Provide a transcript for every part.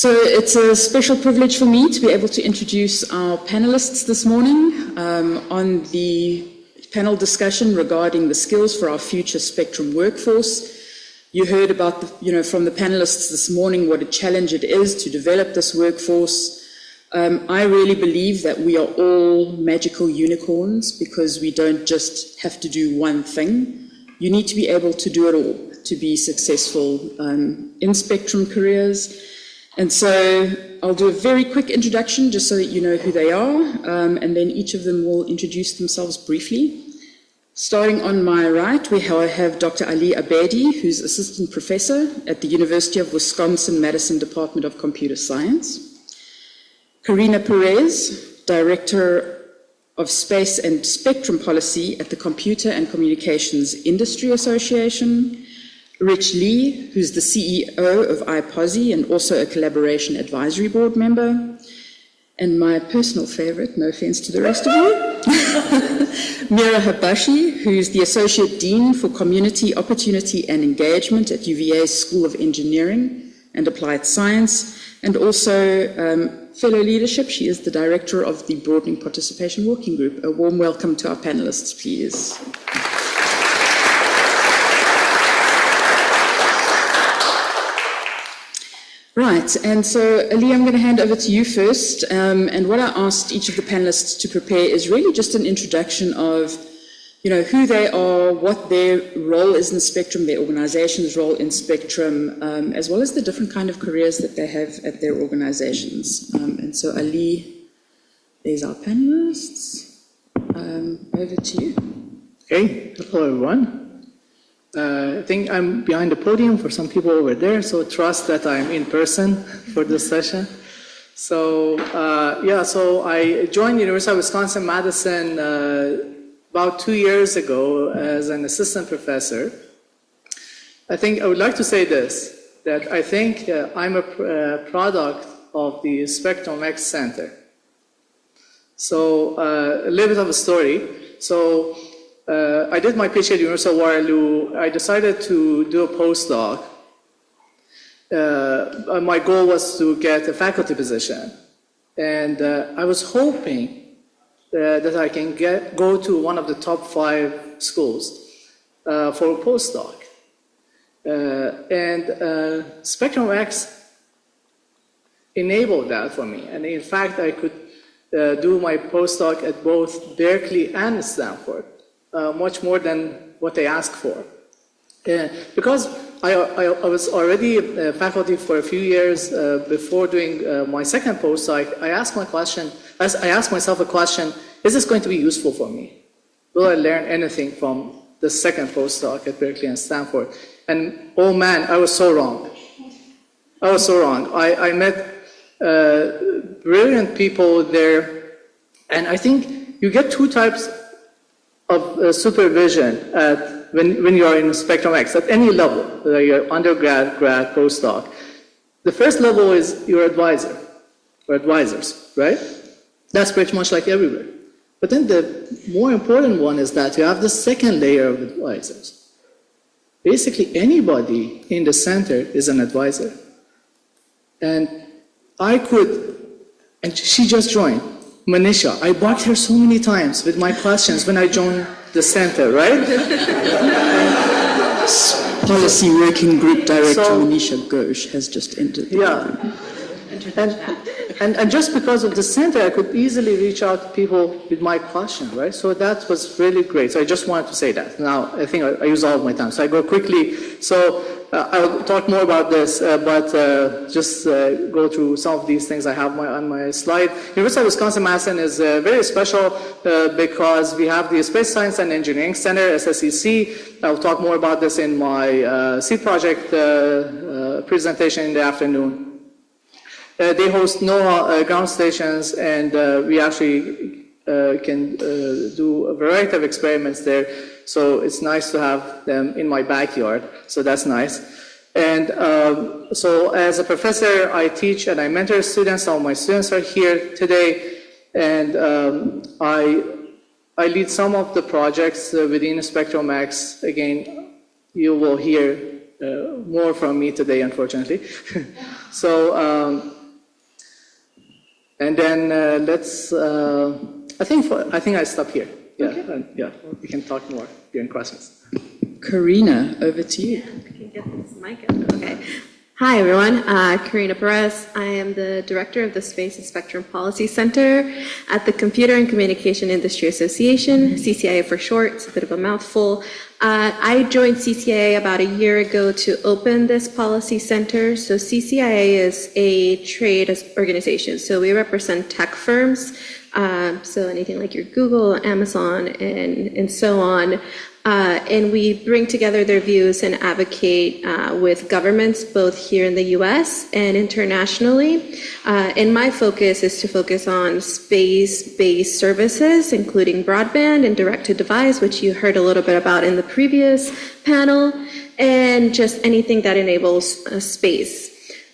So it's a special privilege for me to be able to introduce our panelists this morning on the panel discussion regarding the skills for our future Spectrum workforce. You heard about, from the panelists this morning what a challenge it is to develop this workforce. I really believe that we are all magical unicorns because we don't just have to do one thing. You need to be able to do it all to be successful in Spectrum careers. And so I'll do a very quick introduction just so that you know who they are, and then each of them will introduce themselves briefly. Starting on my right, we have Dr. Ali Abedi, who's Assistant Professor at the University of Wisconsin-Madison Department of Computer Science. Karina Perez, Director of Space and Spectrum Policy at the Computer and Communications Industry Association. Rich Lee, who's the CEO of iPosi and also a Collaboration Advisory Board member. And my personal favorite, no offense to the rest of you, Meara Habashi, who's the Associate Dean for Community Opportunity and Engagement at UVA's School of Engineering and Applied Science, and also fellow leadership. She is the Director of the Broadening Participation Working Group. A warm welcome to our panelists, please. Right, and so Ali, I'm going to hand over to you first. And what I asked each of the panelists to prepare is really just an introduction of, who they are, what their role is in Spectrum, their organization's role in Spectrum, as well as the different kind of careers that they have at their organizations. And so Ali, there's our panelists. Over to you. Okay, hello everyone. I think I'm behind the podium for some people over there, so trust that I'm in person for this session. So, so I joined University of Wisconsin-Madison about 2 years ago as an assistant professor. I think I would like to say this, that I think I'm a product of the SpectrumX Center. So, a little bit of a story. So, I did my PhD at University of Waterloo. I decided to do a postdoc. My goal was to get a faculty position. And I was hoping that I can go to one of the top 5 schools for a postdoc. And SpectrumX enabled that for me. And in fact, I could do my postdoc at both Berkeley and Stanford. Much more than what they asked for. Because I was already faculty for a few years before doing my second postdoc, I asked myself a question, is this going to be useful for me? Will I learn anything from the second postdoc at Berkeley and Stanford? And oh man, I was so wrong. I met brilliant people there, and I think you get 2 types of supervision when you are in SpectrumX at any level, whether you're undergrad, grad, postdoc. The first level is your advisor or advisors, right? That's pretty much like everywhere. But then the more important one is that you have the second layer of advisors. Basically, anybody in the center is an advisor. And and she just joined. Manisha, I bugged her so many times with my questions when I joined the center, right? Policy Working Group Director Manisha Ghosh has just entered. Yeah. And just because of the center, I could easily reach out to people with my question, right? So that was really great. So I just wanted to say that. Now, I think I use all of my time, so I go quickly. So I'll talk more about this, but just go through some of these things I have on my slide. University of Wisconsin-Madison is very special because we have the Space Science and Engineering Center, SSEC. I'll talk more about this in my seed project presentation in the afternoon. They host NOAA ground stations, and we actually can do a variety of experiments there. So it's nice to have them in my backyard. So that's nice. And so as a professor, I teach and I mentor students. Some of my students are here today. And I lead some of the projects within SpectrumX. Again, you will hear more from me today, unfortunately. So, and then let's. I think I stop here. Yeah, okay. Yeah, we can talk more during questions. Karina, over to you. I can get this mic up. Okay. Hi, everyone. Karina Perez. I am the director of the Space and Spectrum Policy Center at the Computer and Communication Industry Association, CCIA for short. It's a bit of a mouthful. I joined CCIA about a year ago to open this policy center. So CCIA is a trade organization. So we represent tech firms. So anything like your Google, Amazon, and so on. And we bring together their views and advocate with governments both here in the US and internationally. And my focus is to focus on space-based services, including broadband and direct-to-device, which you heard a little bit about in the previous panel, and just anything that enables space.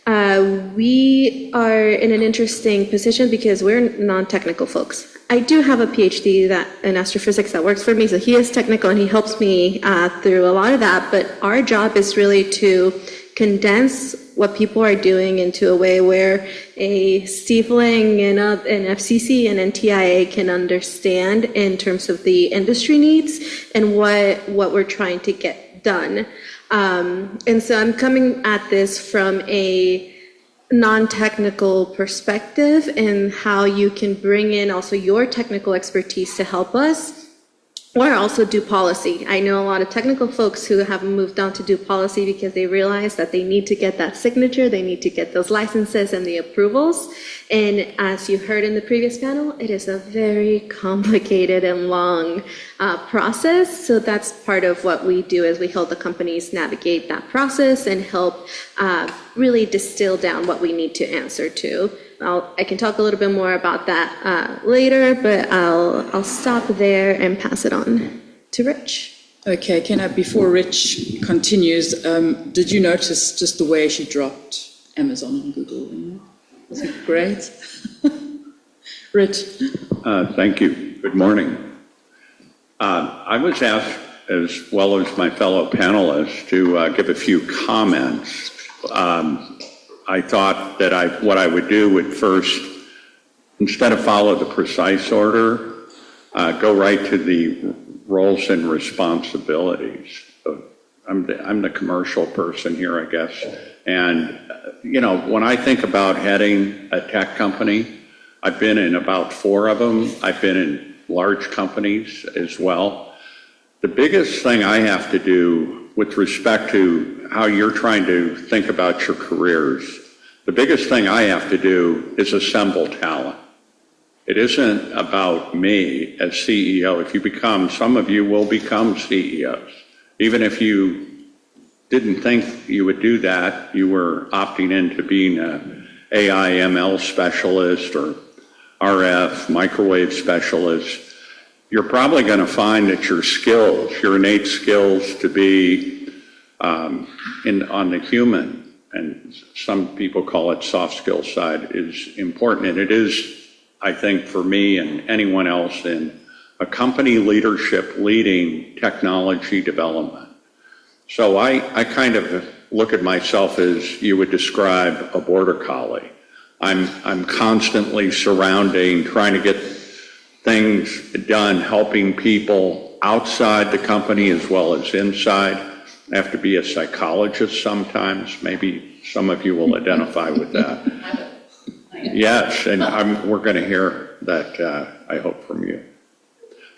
We are in an interesting position because we're non-technical folks. I do have a PhD in astrophysics that works for me, so he is technical and he helps me through a lot of that, but our job is really to condense what people are doing into a way where a Stiefling and an FCC and NTIA can understand in terms of the industry needs and what we're trying to get done. And so I'm coming at this from a non-technical perspective and how you can bring in also your technical expertise to help us, or also do policy. I know a lot of technical folks who have moved on to do policy because they realize that they need to get that signature, they need to get those licenses and the approvals. And as you heard in the previous panel, it is a very complicated and long process. So that's part of what we do, is we help the companies navigate that process and help really distill down what we need to answer to. I can talk a little bit more about that later, but I'll stop there and pass it on to Rich. Okay, before Rich continues, did you notice just the way she dropped Amazon and Google? Was it great? Rich. Thank you. Good morning. I was asked, as well as my fellow panelists, to give a few comments. I thought that what I would do would first, instead of follow the precise order, go right to the roles and responsibilities. So I'm the commercial person here, I guess. And, when I think about heading a tech company, I've been in about 4 of them. I've been in large companies as well. The biggest thing I have to do with respect to how you're trying to think about your careers, the biggest thing I have to do is assemble talent. It isn't about me as CEO. Some of you will become CEOs. Even if you didn't think you would do that, you were opting into being an AI ML specialist or RF microwave specialist, you're probably going to find that your innate skills to be on the human, and some people call it soft skills side, is important. And it is, I think, for me and anyone else in a company leadership leading technology development. So I kind of look at myself as you would describe a border collie. I'm constantly surrounding, trying to get things done, helping people outside the company as well as inside. I have to be a psychologist sometimes. Maybe some of you will identify with that. Yes, and we're going to hear that, I hope, from you.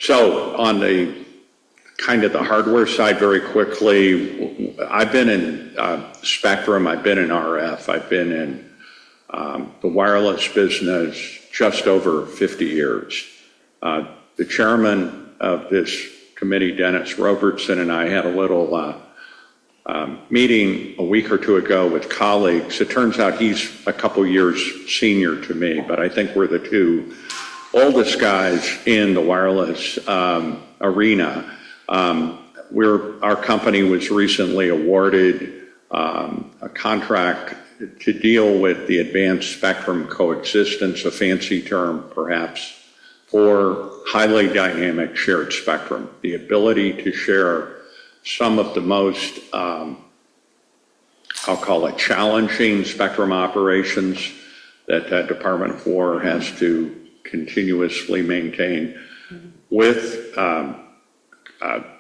So on the kind of the hardware side, very quickly, I've been in Spectrum, I've been in RF, I've been in the wireless business just over 50 years. The chairman of this committee, Dennis Robertson, and I had a little meeting a week or two ago with colleagues. It turns out he's a couple years senior to me, but I think we're the 2 oldest guys in the wireless arena. Our company was recently awarded a contract to deal with the advanced spectrum coexistence, a fancy term perhaps, for highly dynamic shared spectrum, the ability to share some of the most I'll call it challenging spectrum operations that Department of War has to continuously maintain with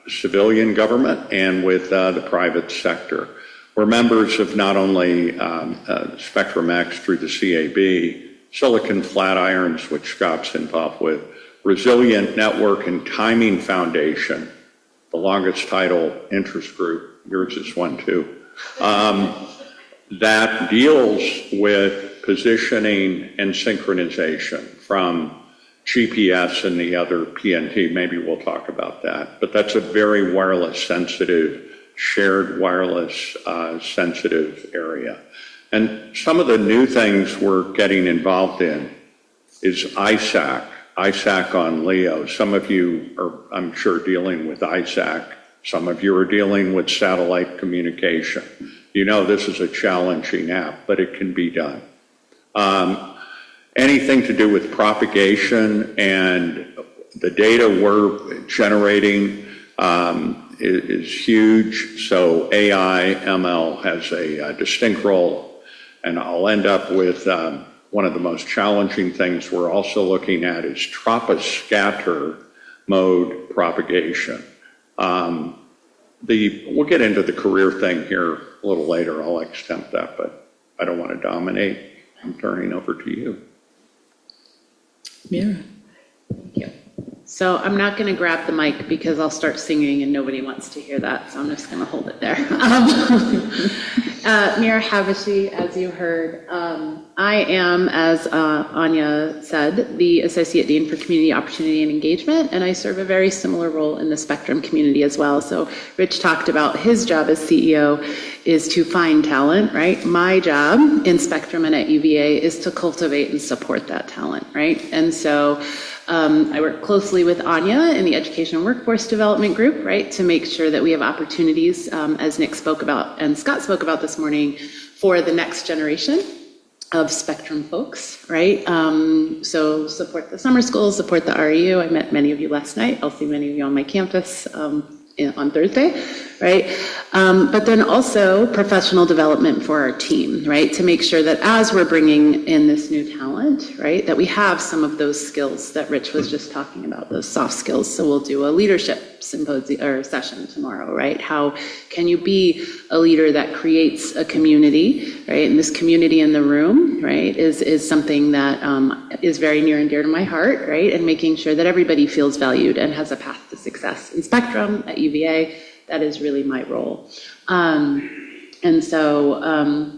civilian government and with the private sector. We're members of not only SpectrumX through the CAB, Silicon Flatirons, which Scott's involved with, Resilient Network and Timing Foundation, the longest title interest group, yours is one too, that deals with positioning and synchronization from GPS and the other PNT. Maybe we'll talk about that, but that's a very wireless sensitive, shared wireless sensitive area. And some of the new things we're getting involved in is ISAC on LEO. Some of you are, I'm sure, dealing with ISAC. Some of you are dealing with satellite communication. You know this is a challenging app, but it can be done. Anything to do with propagation and the data we're generating is huge. So AI, ML has a distinct role. And I'll end up with one of the most challenging things we're also looking at is troposcatter mode propagation. We'll get into the career thing here a little later. I'll extempt that, but I don't want to dominate. I'm turning over to you. Meara. Thank you. So I'm not going to grab the mic because I'll start singing and nobody wants to hear that, so I'm just going to hold it there. Meara Habashi, as you heard, I am, as Anja said, the Associate Dean for Community Opportunity and Engagement, and I serve a very similar role in the Spectrum community as well. So Rich talked about his job as CEO is to find talent, right? My job in Spectrum and at UVA is to cultivate and support that talent, right? And so I work closely with Anja in the Education and Workforce Development Group, right, to make sure that we have opportunities, as Nick spoke about and Scott spoke about this morning, for the next generation of Spectrum folks, right? So support the summer schools, support the REU. I met many of you last night. I'll see many of you on my campus on Thursday, right? But then also professional development for our team, right? To make sure that as we're bringing in this new talent, right, that we have some of those skills that Rich was just talking about, those soft skills. So we'll do a leadership symposium or session tomorrow, right? How can you be a leader that creates a community, right? And this community in the room, right, is something that is very near and dear to my heart, right? And making sure that everybody feels valued and has a path to success in Spectrum at UVA. That is really my role. And so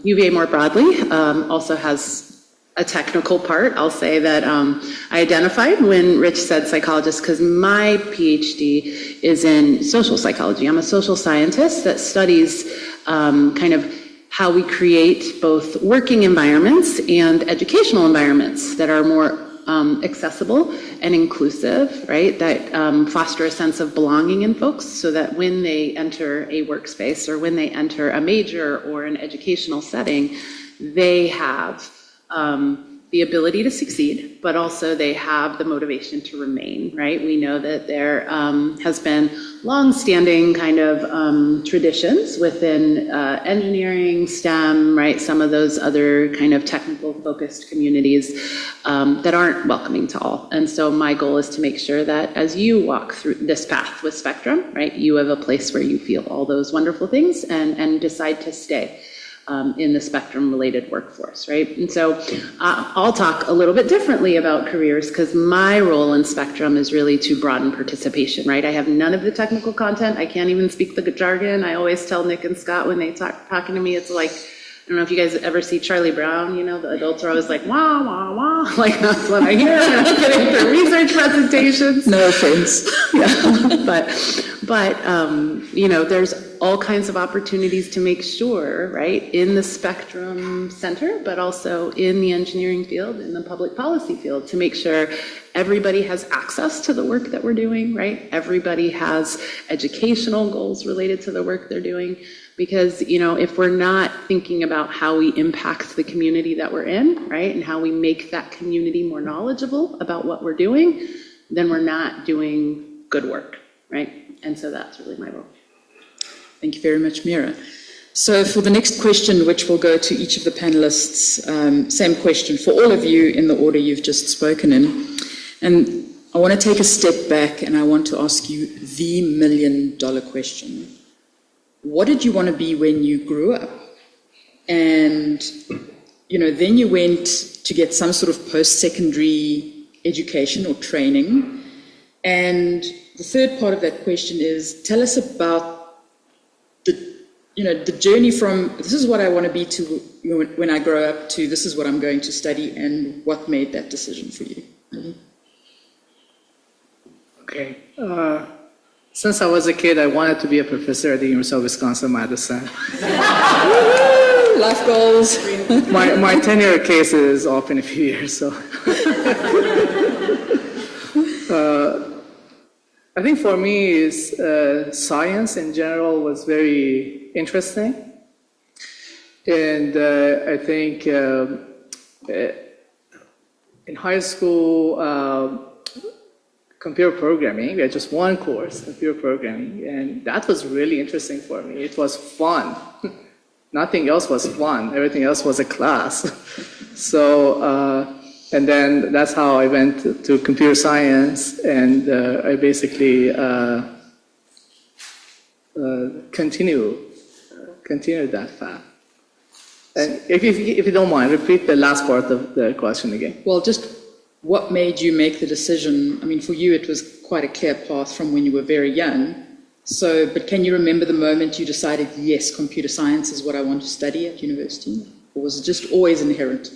UVA more broadly also has a technical part. I'll say that I identified when Rich said psychologist because my PhD is in social psychology. I'm a social scientist that studies kind of how we create both working environments and educational environments that are more accessible and inclusive, right? That foster a sense of belonging in folks so that when they enter a workspace or when they enter a major or an educational setting, they have the ability to succeed, but also they have the motivation to remain, right? We know that there has been long-standing kind of traditions within engineering, STEM, right? Some of those other kind of technical-focused communities that aren't welcoming to all. And so my goal is to make sure that as you walk through this path with Spectrum, right, you have a place where you feel all those wonderful things and decide to stay in the Spectrum-related workforce, right? And so I'll talk a little bit differently about careers because my role in Spectrum is really to broaden participation, right? I have none of the technical content. I can't even speak the jargon. I always tell Nick and Scott when they talking to me, it's like, I don't know if you guys ever see Charlie Brown, you know, the adults are always like, wah, wah, wah. Like that's what I hear when I'm getting through research presentations. No offense. Yeah, but you know, there's all kinds of opportunities to make sure, right, in the Spectrum Center, but also in the engineering field, in the public policy field, to make sure everybody has access to the work that we're doing, right? Everybody has educational goals related to the work they're doing. Because, you know, if we're not thinking about how we impact the community that we're in, right, and how we make that community more knowledgeable about what we're doing, then we're not doing good work, right? And so that's really my role. Thank you very much, Meara. So for the next question, which will go to each of the panelists, same question for all of you in the order you've just spoken in. And I want to take a step back and I want to ask you the $1 million question. What did you want to be when you grew up? And, then you went to get some sort of post-secondary education or training. And the third part of that question is, tell us about the journey from this is what I want to be to when I grow up to this is what I'm going to study, and what made that decision for you. Okay. Since I was a kid, I wanted to be a professor at the University of Wisconsin-Madison. Life goals. My tenure case is up in a few years, so. I think for me, science in general was very interesting. And I think in high school, computer programming, we had just one course, computer programming, and that was really interesting for me. It was fun. Nothing else was fun. Everything else was a class. So, and then that's how I went to computer science, and I basically continued that path. And if you don't mind, repeat the last part of the question again. Well, just what made you make the decision? I mean, for you, it was quite a clear path from when you were very young. So, but can you remember the moment you decided, yes, computer science is what I want to study at university? Or was it just always inherent?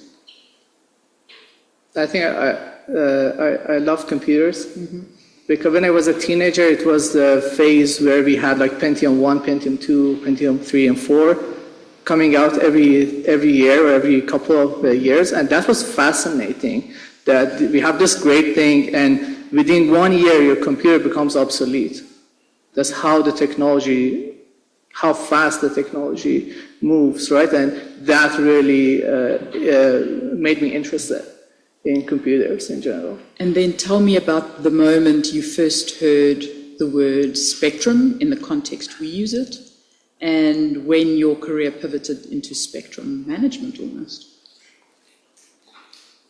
I think I love computers. Mm-hmm. Because when I was a teenager, it was the phase where we had like Pentium 1, Pentium 2, Pentium 3, and 4 coming out every year or every couple of years. And that was fascinating, that we have this great thing, and within 1 year, your computer becomes obsolete. That's how how fast the technology moves, right? And that really made me interested in computers in general. And then tell me about the moment you first heard the word spectrum in the context we use it, and when your career pivoted into spectrum management almost.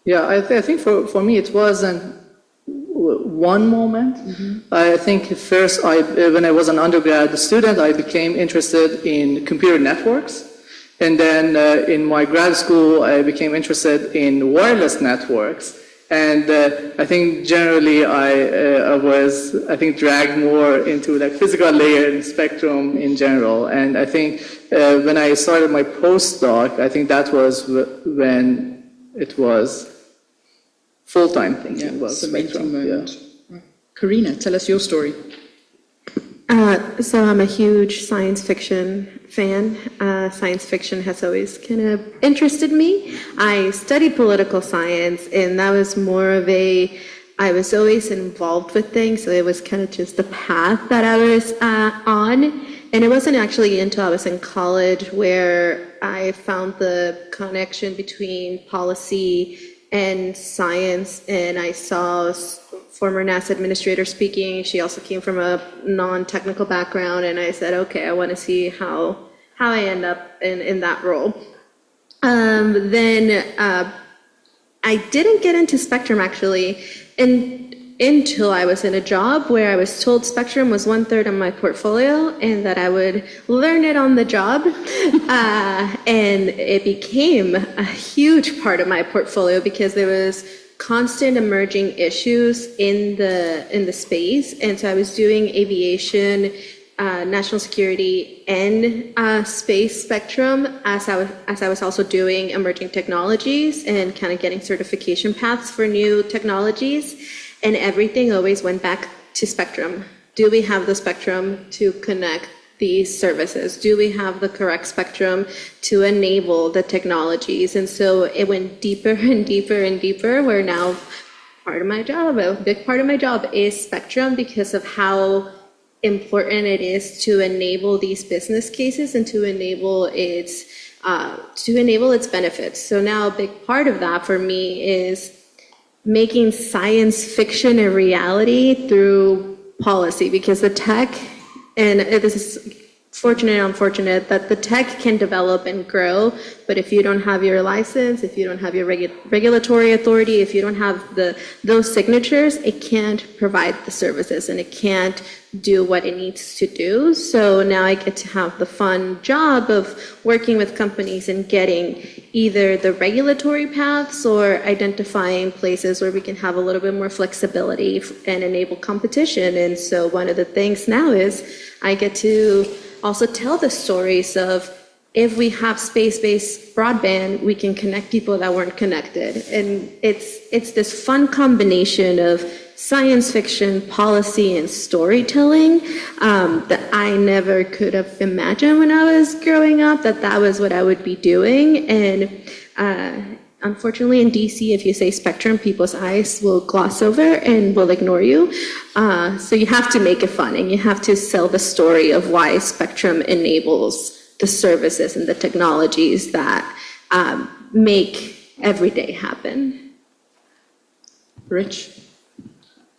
Yeah, I think for me it wasn't one moment. Mm-hmm. I think first, when I was an undergrad student, I became interested in computer networks. And then in my grad school, I became interested in wireless networks. And I think generally I was dragged more into like physical layer and spectrum in general. And I think when I started my postdoc, I think that was when it was full-time thinking about spectrum. Moment. Yeah. Karina, tell us your story. So I'm a huge science fiction fan. Science fiction has always kind of interested me. I studied political science, and that was more of I was always involved with things, so it was kind of just the path that I was on. And it wasn't actually until I was in college where I found the connection between policy and science, and I saw former NASA administrator speaking. She also came from a non-technical background, and I said, okay, I want to see how I end up in that role. Then I didn't get into Spectrum actually until I was in a job where I was told Spectrum was 1/3 of my portfolio and that I would learn it on the job. And it became a huge part of my portfolio because there was constant emerging issues in the space. And so I was doing aviation, national security, and space spectrum as I was also doing emerging technologies and kind of getting certification paths for new technologies. And everything always went back to spectrum. Do we have the spectrum to connect these services? Do we have the correct spectrum to enable the technologies? And so it went deeper and deeper and deeper, where now part of my job, a big part of my job is spectrum because of how important it is to enable these business cases and to enable its benefits. So now a big part of that for me is making science fiction a reality through policy, because the tech, and this is fortunate and unfortunate that the tech can develop and grow, but if you don't have your license, if you don't have your regulatory authority, if you don't have those signatures, it can't provide the services and it can't do what it needs to do. So now I get to have the fun job of working with companies and getting either the regulatory paths or identifying places where we can have a little bit more flexibility and enable competition. And so one of the things now is I get to also tell the stories of, if we have space-based broadband, we can connect people that weren't connected. And it's this fun combination of science fiction, policy, and storytelling that I never could have imagined when I was growing up, that was what I would be doing. And unfortunately in DC, if you say spectrum, people's eyes will gloss over and will ignore you. So you have to make it fun, and you have to sell the story of why spectrum enables the services and the technologies that make every day happen. Rich?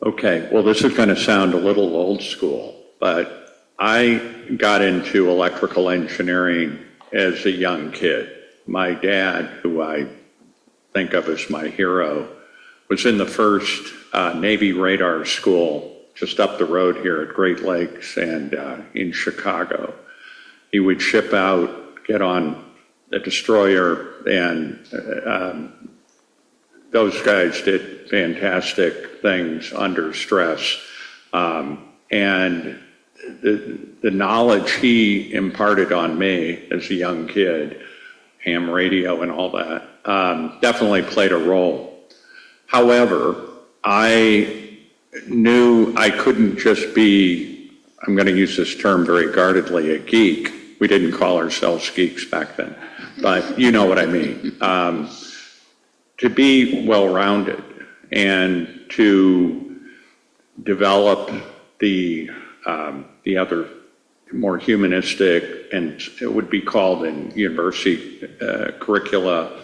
Okay, well, this is going to sound a little old school, but I got into electrical engineering as a young kid. My dad, who I think of as my hero, was in the first Navy radar school just up the road here at Great Lakes and in Chicago. He would ship out, get on a destroyer, and those guys did fantastic things under stress. And the knowledge he imparted on me as a young kid, ham radio and all that, definitely played a role. However, I knew I couldn't just be, I'm going to use this term very guardedly, a geek. We didn't call ourselves geeks back then, but you know what I mean. To be well-rounded and to develop the other more humanistic, and it would be called in university curricula,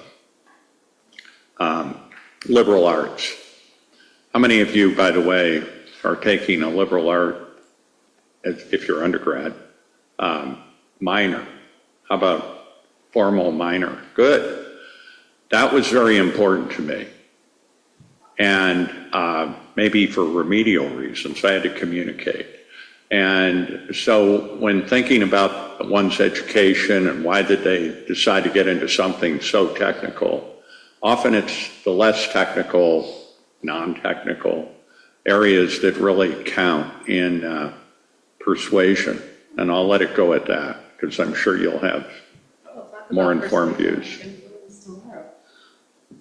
liberal arts. How many of you, by the way, are taking a liberal art, if you're undergrad, minor? How about formal minor? Good. That was very important to me. And maybe for remedial reasons, I had to communicate. And so when thinking about one's education and why did they decide to get into something so technical, often it's the less technical, non-technical areas that really count in persuasion. And I'll let it go at that, because I'm sure you'll have more informed views.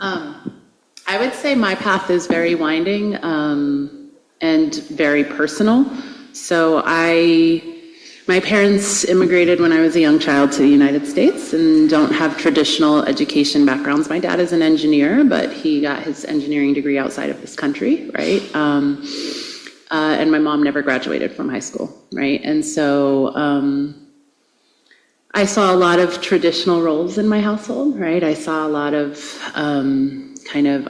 I would say my path is very winding and very personal. So my parents immigrated when I was a young child to the United States and don't have traditional education backgrounds. My dad is an engineer, but he got his engineering degree outside of this country, right? And my mom never graduated from high school, right? And so I saw a lot of traditional roles in my household, right? I saw a lot of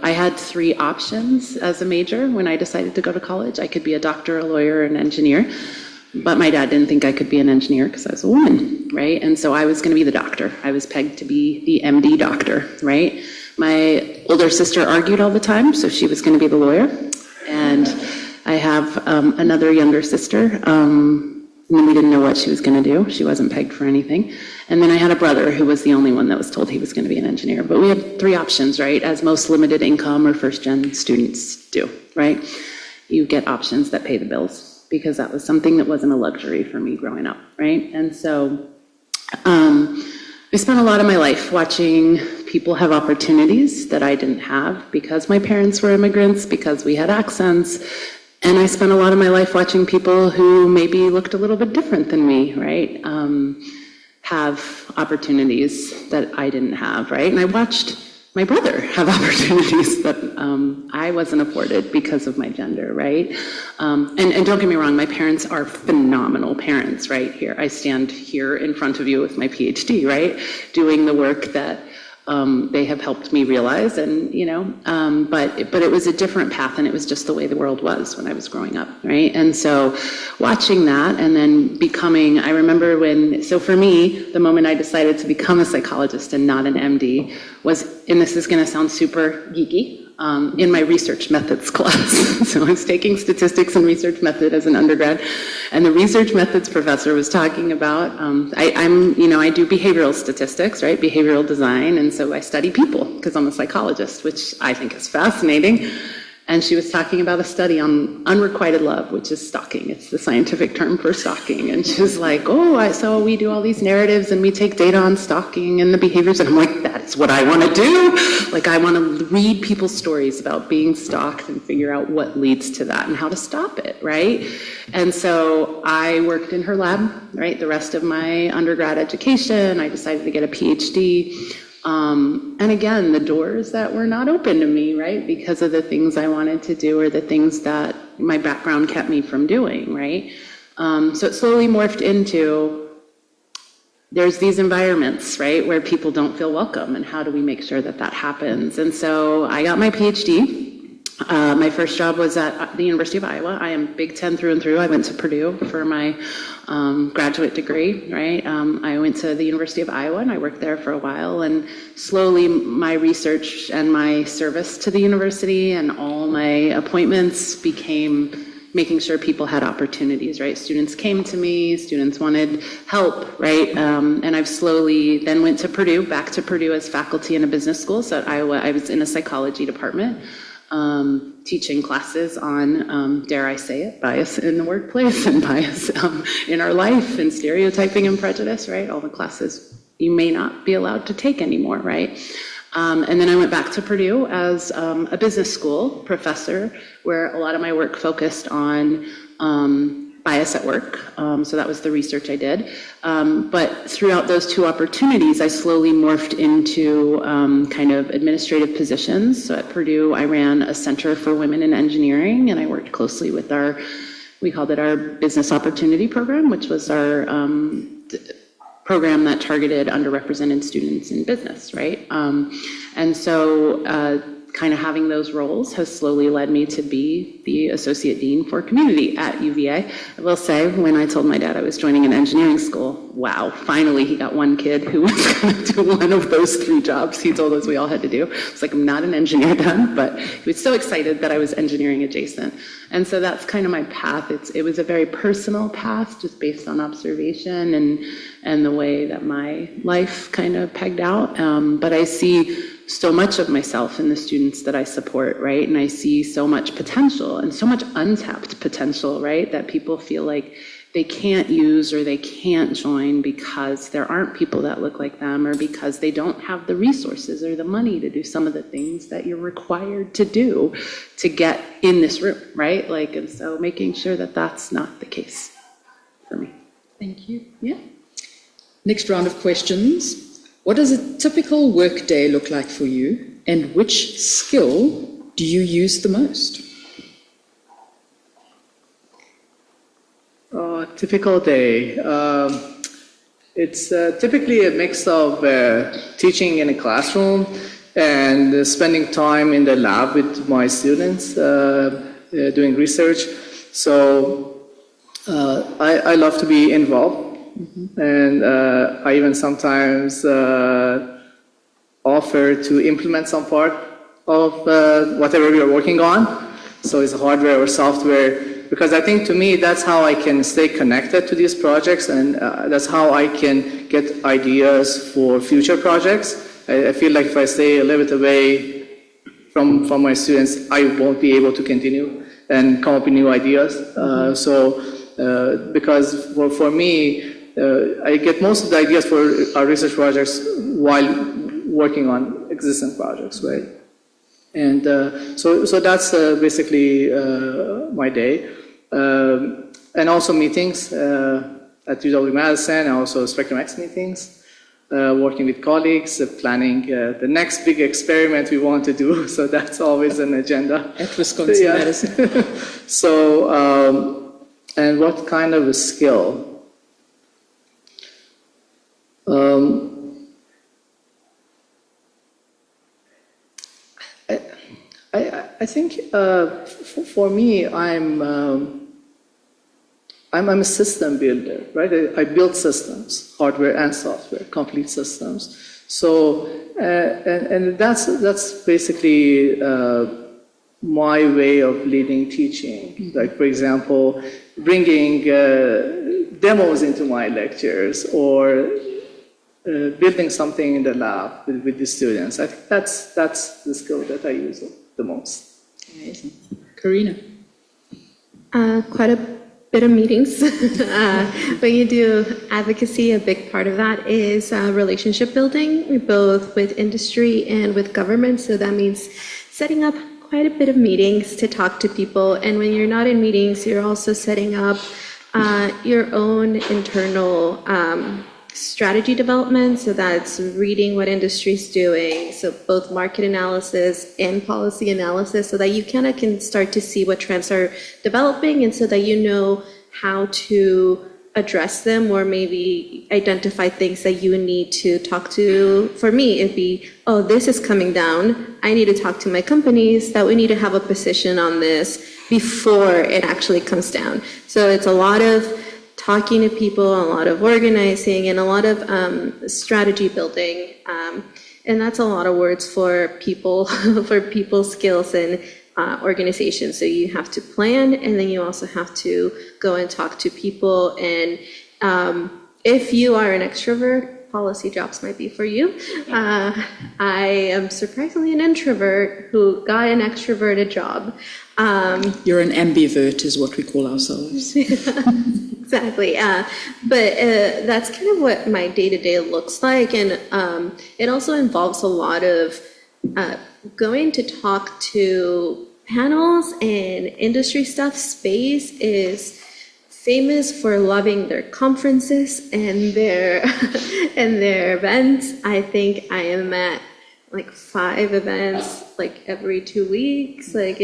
I had three options as a major when I decided to go to college. I could be a doctor, a lawyer, an engineer, but my dad didn't think I could be an engineer because I was a woman, right? And so I was going to be the doctor. I was pegged to be the MD doctor, right? My older sister argued all the time, so she was going to be the lawyer. And I have another younger sister, and we didn't know what she was going to do. She wasn't pegged for anything. And then I had a brother who was the only one that was told he was going to be an engineer. But we had three options, right? As most limited income or first-gen students do, right? You get options that pay the bills, because that was something that wasn't a luxury for me growing up, right? And so I spent a lot of my life watching people have opportunities that I didn't have because my parents were immigrants, because we had accents. And I spent a lot of my life watching people who maybe looked a little bit different than me, right? Have opportunities that I didn't have, right? And I watched my brother have opportunities that I wasn't afforded because of my gender, right? And don't get me wrong, my parents are phenomenal parents, right? Here, I stand here in front of you with my PhD, right? Doing the work that they have helped me realize, and but it was a different path, and it was just the way the world was when I was growing up, right? And so watching that, and then becoming, I remember so for me, the moment I decided to become a psychologist and not an MD was, and this is going to sound super geeky, in my research methods class. So I was taking statistics and research method as an undergrad, and the research methods professor was talking about, I do behavioral statistics, right? Behavioral design, and so I study people because I'm a psychologist, which I think is fascinating. And she was talking about a study on unrequited love, which is stalking. It's the scientific term for stalking. And she was like, so we do all these narratives and we take data on stalking and the behaviors. And I'm like, that's what I want to do. Like, I want to read people's stories about being stalked and figure out what leads to that and how to stop it, right? And so I worked in her lab, right? The rest of my undergrad education, I decided to get a PhD. And again, the doors that were not open to me, right, because of the things I wanted to do or the things that my background kept me from doing, right? So it slowly morphed into, there's these environments, right, where people don't feel welcome, and how do we make sure that that happens? And so I got my PhD. My first job was at the University of Iowa. I am Big Ten through and through. I went to Purdue for my graduate degree, right? I went to the University of Iowa and I worked there for a while, and slowly my research and my service to the university and all my appointments became making sure people had opportunities, right? Students came to me, students wanted help, right? And I've slowly then went to Purdue, back to Purdue as faculty in a business school. So at Iowa, I was in a psychology department. Teaching classes on, dare I say it, bias in the workplace and bias in our life and stereotyping and prejudice, right? All the classes you may not be allowed to take anymore, right? And then I went back to Purdue as a business school professor, where a lot of my work focused on bias at work. So that was the research I did. But throughout those two opportunities, I slowly morphed into kind of administrative positions. So at Purdue, I ran a Center for Women in Engineering, and I worked closely with we called it our Business Opportunity Program, which was our program that targeted underrepresented students in business, right? And so kind of having those roles has slowly led me to be the Associate Dean for Community at UVA. I will say, when I told my dad I was joining an engineering school, wow, finally he got one kid who was going to do one of those 3 jobs he told us we all had to do. It's like, I'm not an engineer, Dad, but he was so excited that I was engineering adjacent. And so that's kind of my path. It was a very personal path, just based on observation and the way that my life kind of pegged out. But I see so much of myself in the students that I support, right? And I see so much potential and so much untapped potential, right? That people feel like they can't use or they can't join because there aren't people that look like them, or because they don't have the resources or the money to do some of the things that you're required to do to get in this room, right? Like, and so making sure that that's not the case for me. Thank you. Yeah. Next round of questions. What does a typical work day look like for you, and which skill do you use the most? Typical day. It's typically a mix of teaching in a classroom and spending time in the lab with my students doing research. So I love to be involved. Mm-hmm. And I even sometimes offer to implement some part of whatever we are working on. So it's hardware or software, because I think to me that's how I can stay connected to these projects, and that's how I can get ideas for future projects. I feel like if I stay a little bit away from my students, I won't be able to continue and come up with new ideas. Because for me, I get most of the ideas for our research projects while working on existing projects, right? And so that's basically my day. And also meetings at UW-Madison, and also SpectrumX meetings, working with colleagues, planning the next big experiment we want to do. So that's always an agenda. At Wisconsin-Madison. Yeah. So, and what kind of a skill? I think for me, I'm a system builder, right? I build systems, hardware and software, complete systems. So, and that's basically my way of leading teaching. Like, for example, bringing demos into my lectures or building something in the lab with the students. I think that's the skill that I use the most. Amazing. Karina? Quite a bit of meetings. When you do advocacy, a big part of that is relationship building, both with industry and with government. So that means setting up quite a bit of meetings to talk to people. And when you're not in meetings, you're also setting up your own internal strategy development. So that's reading what industry is doing. So both market analysis and policy analysis, so that you kind of can start to see what trends are developing, and so that you know how to address them, or maybe identify things that you need to talk to. For me, it'd be, oh, this is coming down. I need to talk to my companies that we need to have a position on this before it actually comes down. So it's a lot of talking to people, a lot of organizing, and a lot of strategy building. And that's a lot of words for people, for people skills and organization. So you have to plan, and then you also have to go and talk to people. And if you are an extrovert, policy jobs might be for you. I am surprisingly an introvert who got an extroverted job. You're an ambivert is what we call ourselves. Exactly. But that's kind of what my day-to-day looks like. And it also involves a lot of going to talk to panels and industry stuff. Space is famous for loving their conferences and their and their events. I think I am at like 5 events like every 2 weeks. Like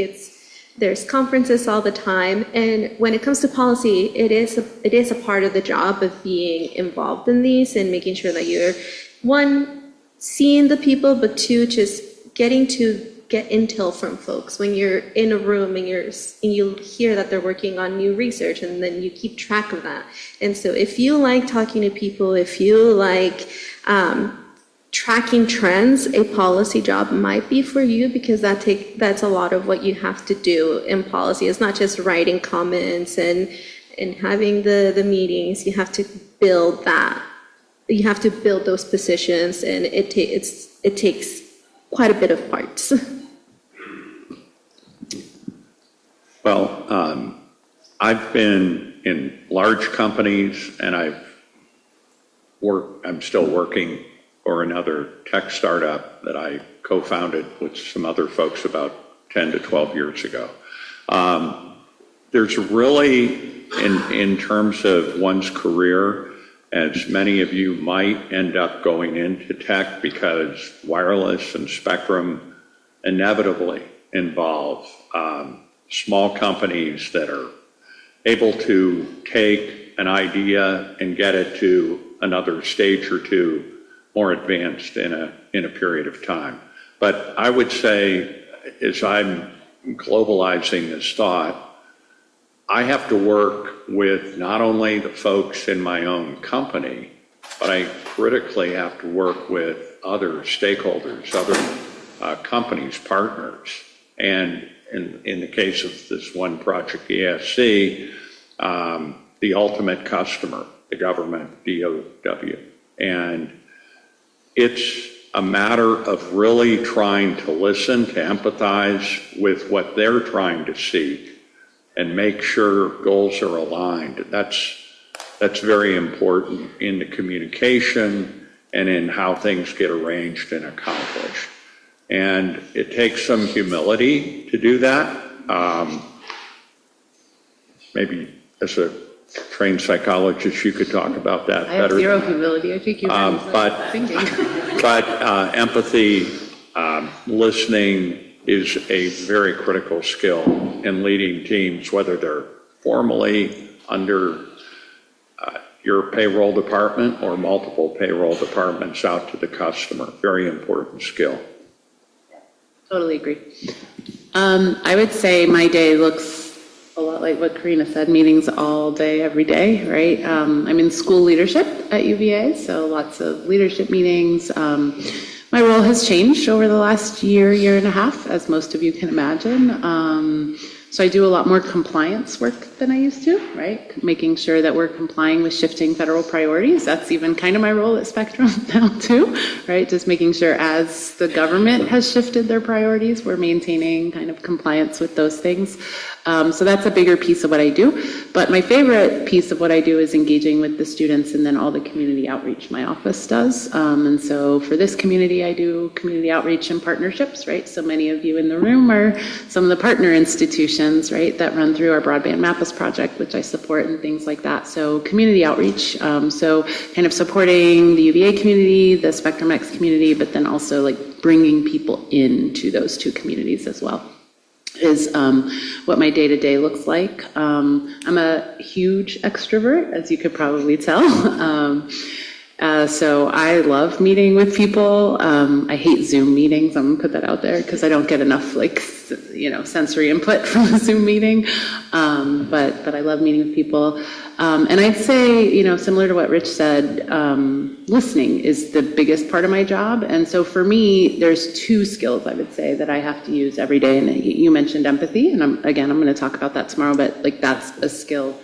there's conferences all the time. And when it comes to policy, it is a part of the job of being involved in these and making sure that you're, one, seeing the people, but two, just getting to get intel from folks when you're in a room and you hear that they're working on new research, and then you keep track of that. And so if you like talking to people, if you like tracking trends, a policy job might be for you, because that's a lot of what you have to do in policy. It's not just writing comments and having the meetings. You have to build that. You have to build those positions, and it takes quite a bit of parts. Well, I've been in large companies, and I'm still working for another tech startup that I co-founded with some other folks about 10 to 12 years ago. There's really, in terms of one's career, as many of you might end up going into tech, because wireless and spectrum inevitably involve small companies that are able to take an idea and get it to another stage or two more advanced in a period of time. But I would say, as I'm globalizing this thought, I have to work with not only the folks in my own company, but I critically have to work with other stakeholders, other companies, partners. And in the case of this one project, ESC, the ultimate customer, the government, DOW. And it's a matter of really trying to listen, to empathize with what they're trying to seek, and make sure goals are aligned. That's very important in the communication and in how things get arranged and accomplished. And it takes some humility to do that. Maybe as a trained psychologist, you could talk about that better. I have zero humility. I think you're thinking. But empathy, listening is a very critical skill in leading teams, whether they're formally under your payroll department or multiple payroll departments out to the customer. Very important skill. Totally agree. I would say my day looks a lot like what Karina said, meetings all day, every day, right? I'm in school leadership at UVA, so lots of leadership meetings. My role has changed over the last year and a half, as most of you can imagine. So I do a lot more compliance work than I used to, right? Making sure that we're complying with shifting federal priorities. That's even kind of my role at Spectrum now too, right? Just making sure as the government has shifted their priorities, we're maintaining kind of compliance with those things. So that's a bigger piece of what I do. But my favorite piece of what I do is engaging with the students and then all the community outreach my office does. And so for this community, I do community outreach and partnerships, right? So many of you in the room are some of the partner institutions, right, that run through our Broadband Mappus project, which I support and things like that. So community outreach, so kind of supporting the UVA community, the SpectrumX community, but then also like bringing people into those two communities as well is what my day-to-day looks like. I'm a huge extrovert, as you could probably tell. So I love meeting with people. I hate Zoom meetings. I'm gonna put that out there because I don't get enough sensory input from a Zoom meeting. But I love meeting with people. And I'd say, similar to what Rich said, listening is the biggest part of my job. And so for me, there's two skills I would say that I have to use every day. And you mentioned empathy, and I'm going to talk about that tomorrow, but that's a skill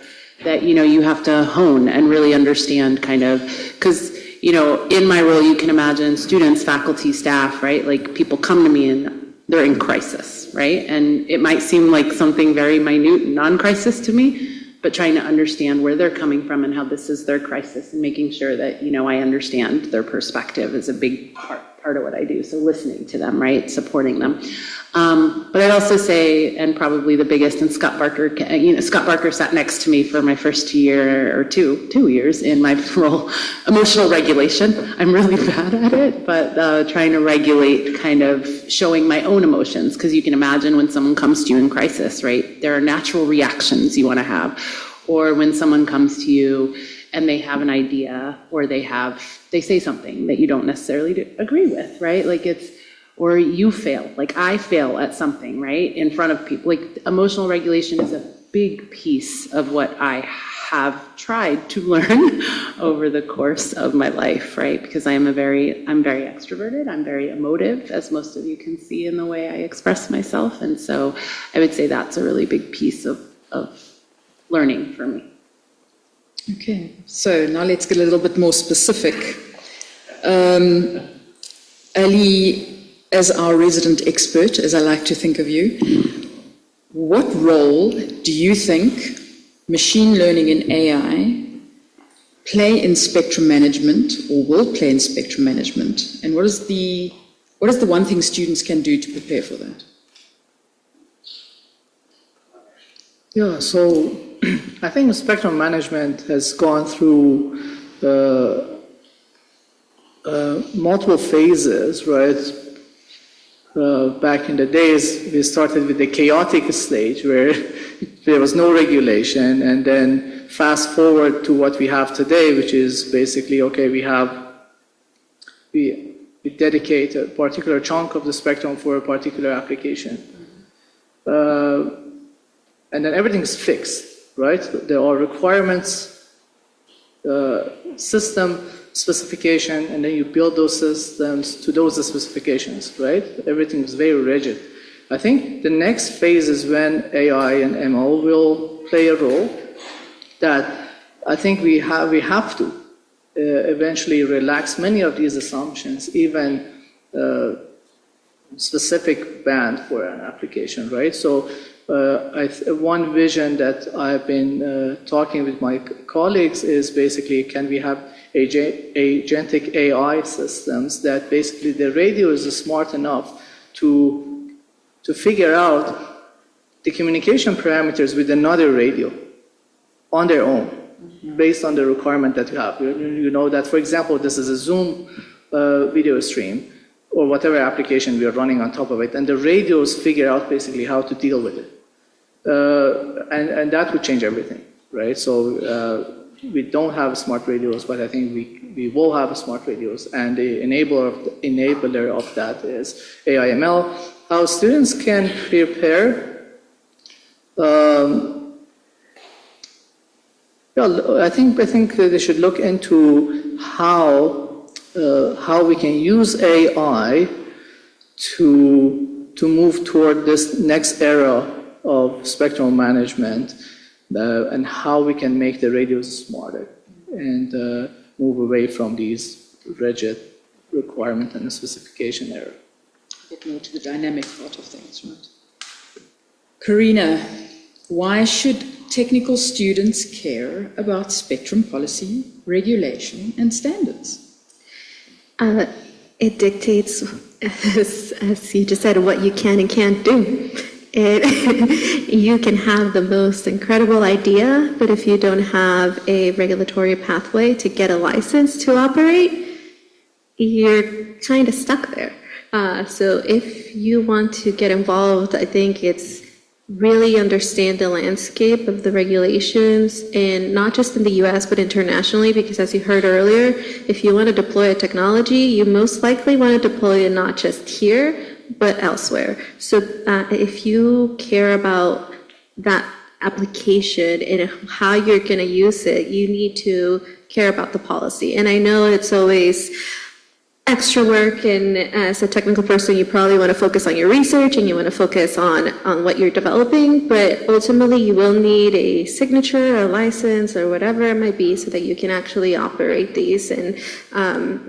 that, you have to hone and really understand because, in my role, you can imagine students, faculty, staff, right? Like people come to me and they're in crisis, right? And it might seem like something very minute and non-crisis to me, but trying to understand where they're coming from and how this is their crisis and making sure that, I understand their perspective is a big part of what I do. So listening to them, right? Supporting them. But I'd also say, and probably the biggest, and Scott Barker sat next to me for my first year or two years in my role, emotional regulation. I'm really bad at it, but trying to regulate kind of showing my own emotions, because you can imagine when someone comes to you in crisis, right? There are natural reactions you want to have. Or when someone comes to you and they have an idea, or they say something that you don't necessarily agree with, right? Or you fail, like I fail at something, right? In front of people. Like emotional regulation is a big piece of what I have tried to learn over the course of my life, right? Because I'm very extroverted, I'm very emotive, as most of you can see in the way I express myself. And so I would say that's a really big piece of learning for me. Okay, so now let's get a little bit more specific. Ali, as our resident expert, as I like to think of you, what role do you think machine learning and AI play in spectrum management, or will play in spectrum management? And what is the one thing students can do to prepare for that? Yeah, so I think spectrum management has gone through multiple phases, right? Back in the days, we started with the chaotic stage where there was no regulation, and then fast forward to what we have today, which is basically, okay, we dedicate a particular chunk of the spectrum for a particular application. And then everything is fixed, right? There are requirements, system specification, and then you build those systems to those specifications, right? Everything is very rigid. I think the next phase is when AI and ML will play a role that I think we have to eventually relax many of these assumptions, even specific band for an application, right? So one vision that I've been talking with my colleagues is basically, can we have agentic AI systems that basically the radio is smart enough to figure out the communication parameters with another radio on their own, based on the requirement that you have. You know that, for example, this is a Zoom video stream, or whatever application we are running on top of it, and the radios figure out basically how to deal with it. And that would change everything, right? So we don't have smart radios, but I think we will have smart radios, and the enabler of that is AI/ML. how students can prepare. I think they should look into how we can use AI to move toward this next era of spectrum management, and how we can make the radios smarter and move away from these rigid requirement and specification era. Get more to the dynamic part of things, right? Karina, why should technical students care about spectrum policy, regulation, and standards? It dictates, as you just said, what you can and can't do. You can have the most incredible idea, but if you don't have a regulatory pathway to get a license to operate, you're kind of stuck there. So if you want to get involved, I think it's really understand the landscape of the regulations, and not just in the US, but internationally, because as you heard earlier, if you want to deploy a technology, you most likely want to deploy it not just here, but elsewhere. So if you care about that application and how you're going to use it, you need to care about the policy. And I know it's always extra work, and as a technical person, you probably want to focus on your research and you want to focus on what you're developing, but ultimately you will need a signature, a license, or whatever it might be so that you can actually operate these. And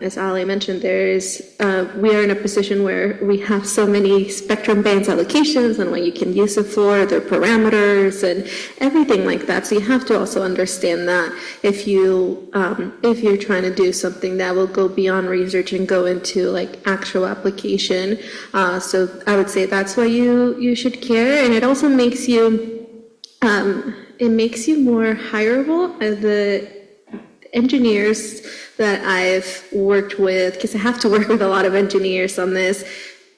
as Ali mentioned, we are in a position where we have so many spectrum bands allocations and what you can use it for, their parameters and everything like that. So you have to also understand that if you're trying to do something that will go beyond research and go into like actual application. So I would say that's why you should care, and it also makes you more hireable. The engineers that I've worked with, because I have to work with a lot of engineers on this,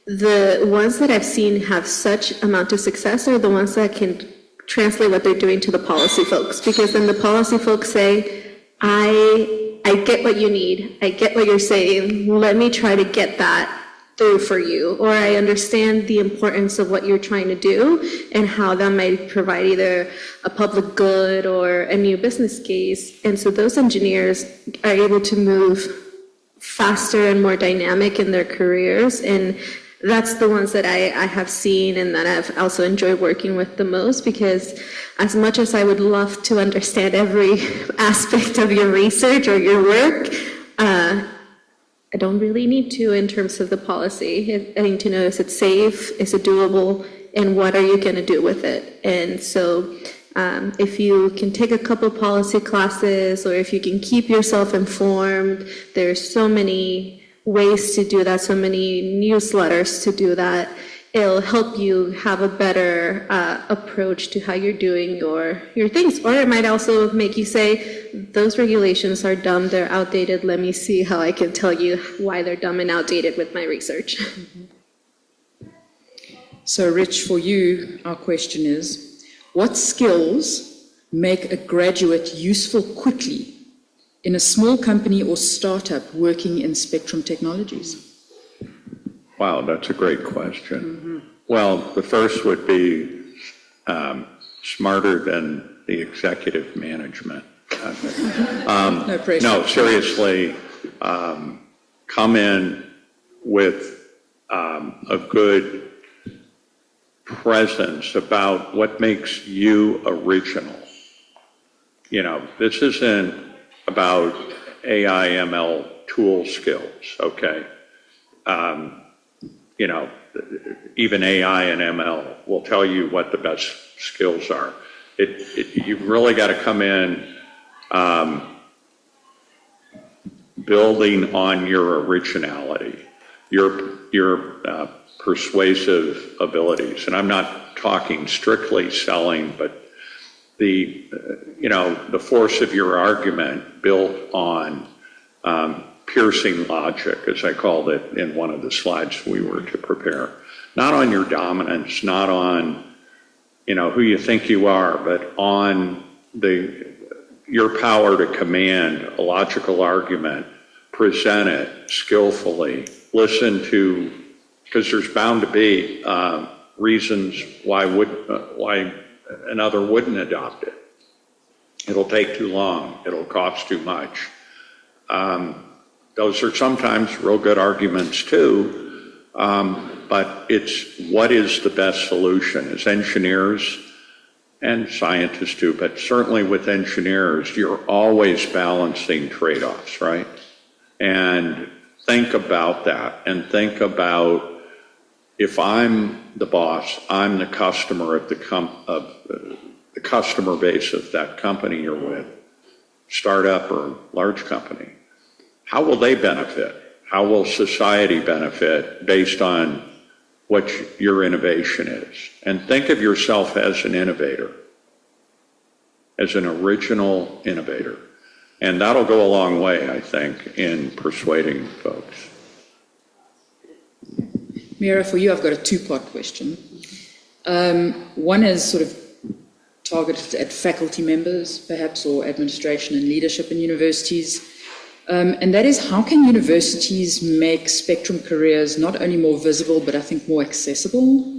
the ones that I've seen have such amount of success are the ones that can translate what they're doing to the policy folks, because then the policy folks say, I get what you need. I get what you're saying. Let me try to get that through for you. Or I understand the importance of what you're trying to do and how that might provide either a public good or a new business case. And so those engineers are able to move faster and more dynamic in their careers. And that's the ones that I have seen and that I've also enjoyed working with the most, because as much as I would love to understand every aspect of your research or your work, I don't really need to in terms of the policy. I need to know, is it safe, is it doable, and what are you going to do with it? And so if you can take a couple policy classes, or if you can keep yourself informed, there's so many ways to do that, so many newsletters to do that. It'll help you have a better approach to how you're doing your things. Or it might also make you say, those regulations are dumb, they're outdated, let me see how I can tell you why they're dumb and outdated with my research. So Rich, for you, our question is, what skills make a graduate useful quickly in a small company or startup working in spectrum technologies? Wow, that's a great question. Mm-hmm. Well, the first would be smarter than the executive management. No pressure. No, seriously, come in with a good presence about what makes you original. You know, this isn't about AI, ML tool skills, okay? You know, even AI and ML will tell you what the best skills are. You've really got to come in building on your originality, your persuasive abilities. And I'm not talking strictly selling, but the force of your argument built on piercing logic, as I called it in one of the slides we were to prepare. Not on your dominance, not on, who you think you are, but on your power to command a logical argument, present it skillfully, listen to because there's bound to be reasons why another wouldn't adopt it. It'll take too long. It'll cost too much. Those are sometimes real good arguments too, but it's what is the best solution. As engineers and scientists too, but certainly with engineers, you're always balancing trade-offs, right? And think about that, and think about, if I'm the boss, I'm the customer of the customer base of that company you're with, startup or large company. How will they benefit? How will society benefit based on what your innovation is? And think of yourself as an innovator, as an original innovator. And that'll go a long way, I think, in persuading folks. Meara, for you, I've got a two-part question. One is sort of targeted at faculty members, perhaps, or administration and leadership in universities. And that is, how can universities make spectrum careers not only more visible, but I think more accessible?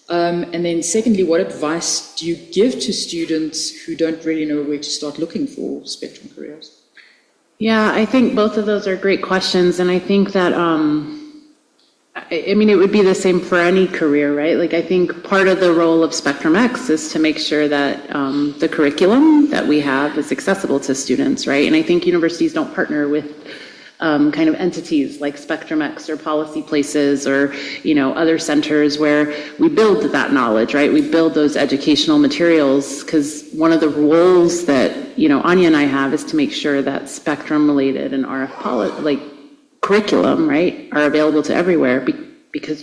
And then secondly, what advice do you give to students who don't really know where to start looking for spectrum careers? Yeah, I think both of those are great questions. And I think that, I mean, it would be the same for any career, right? Like, I think part of the role of SpectrumX is to make sure that the curriculum that we have is accessible to students, right? And I think universities don't partner with kind of entities like SpectrumX or policy places or, you know, other centers where we build that knowledge, right? We build those educational materials, because one of the roles that, you know, Anja and I have is to make sure that spectrum related and RF curriculum, right, are available to everywhere, because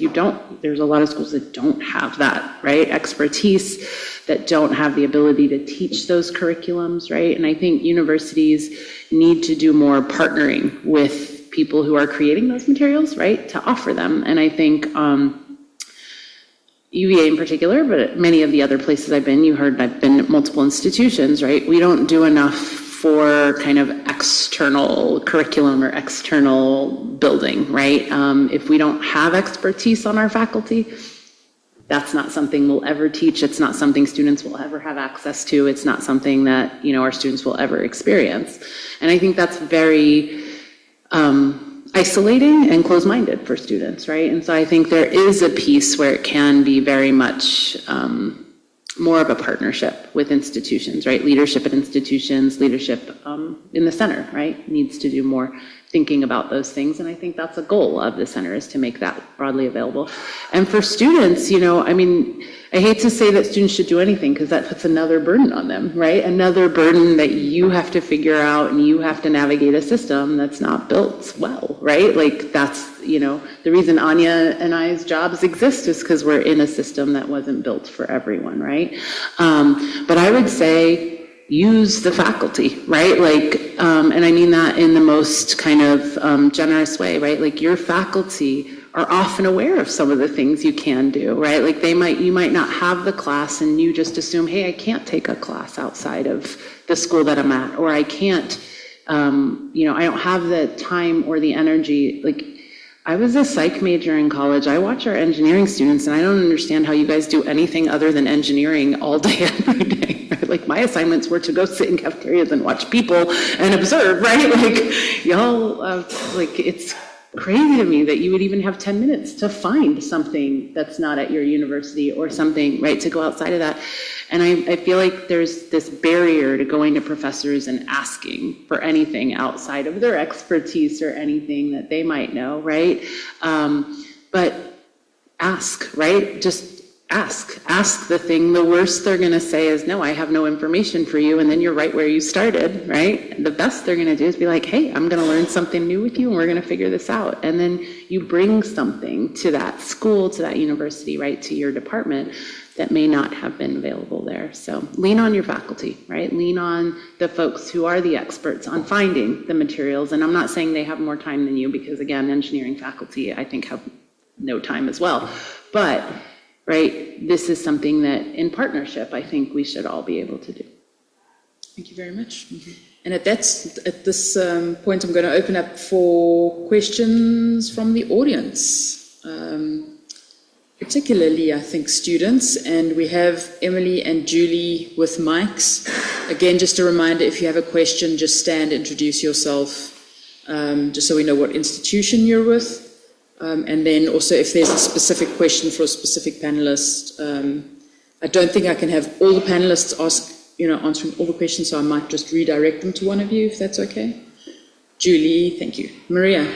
there's a lot of schools that don't have that, right, expertise, that don't have the ability to teach those curriculums, right? And I think universities need to do more partnering with people who are creating those materials, right, to offer them. And I think UVA in particular, but many of the other places I've been, I've been at multiple institutions, right? We don't do enough for kind of external curriculum or external building, right? If we don't have expertise on our faculty, that's not something we'll ever teach. It's not something students will ever have access to. It's not something that, you know, our students will ever experience. And I think that's very isolating and closed-minded for students, right? And so I think there is a piece where it can be very much more of a partnership with institutions, right? Leadership at institutions, leadership in the center, right? Needs to do more thinking about those things. And I think that's a goal of the center, is to make that broadly available. And for students, you know, I mean, I hate to say that students should do anything, because that puts another burden on them, right? Another burden that you have to figure out, and you have to navigate a system that's not built well, right? Like, that's, you know, the reason Anja and I's jobs exist is because we're in a system that wasn't built for everyone, right? But I would say, use the faculty, right? Like, and I mean that in the most kind of generous way, right? Like, your faculty are often aware of some of the things you can do, right? Like, you might not have the class, and you just assume, hey, I can't take a class outside of the school that I'm at, or I can't, you know, I don't have the time or the energy. Like, I was a psych major in college. I watch our engineering students, and I don't understand how you guys do anything other than engineering all day, every day. Right? Like, my assignments were to go sit in cafeterias and watch people and observe, right? Like, y'all, like, it's crazy to me that you would even have 10 minutes to find something that's not at your university, or something, right, to go outside of that. And I feel like there's this barrier to going to professors and asking for anything outside of their expertise or anything that they might know, right? But ask, right? Just ask the thing. The worst they're going to say is, no, I have no information for you. And then you're right where you started, right? The best they're going to do is be like, hey, I'm going to learn something new with you, and we're going to figure this out. And then you bring something to that school, to that university, right, to your department that may not have been available there. So lean on your faculty, right? Lean on the folks who are the experts on finding the materials. And I'm not saying they have more time than you, because again, engineering faculty, I think, have no time as well. But right, this is something that in partnership, I think we should all be able to do. Thank you very much. And at this point, I'm going to open up for questions from the audience. particularly, I think, students. And we have Emily and Julie with mics. Again, just a reminder, if you have a question, just stand, introduce yourself, just so we know what institution you're with. And then also if there's a specific question for a specific panelist, I don't think I can have all the panelists answering all the questions, so I might just redirect them to one of you, if that's okay. Julie, thank you. Maria.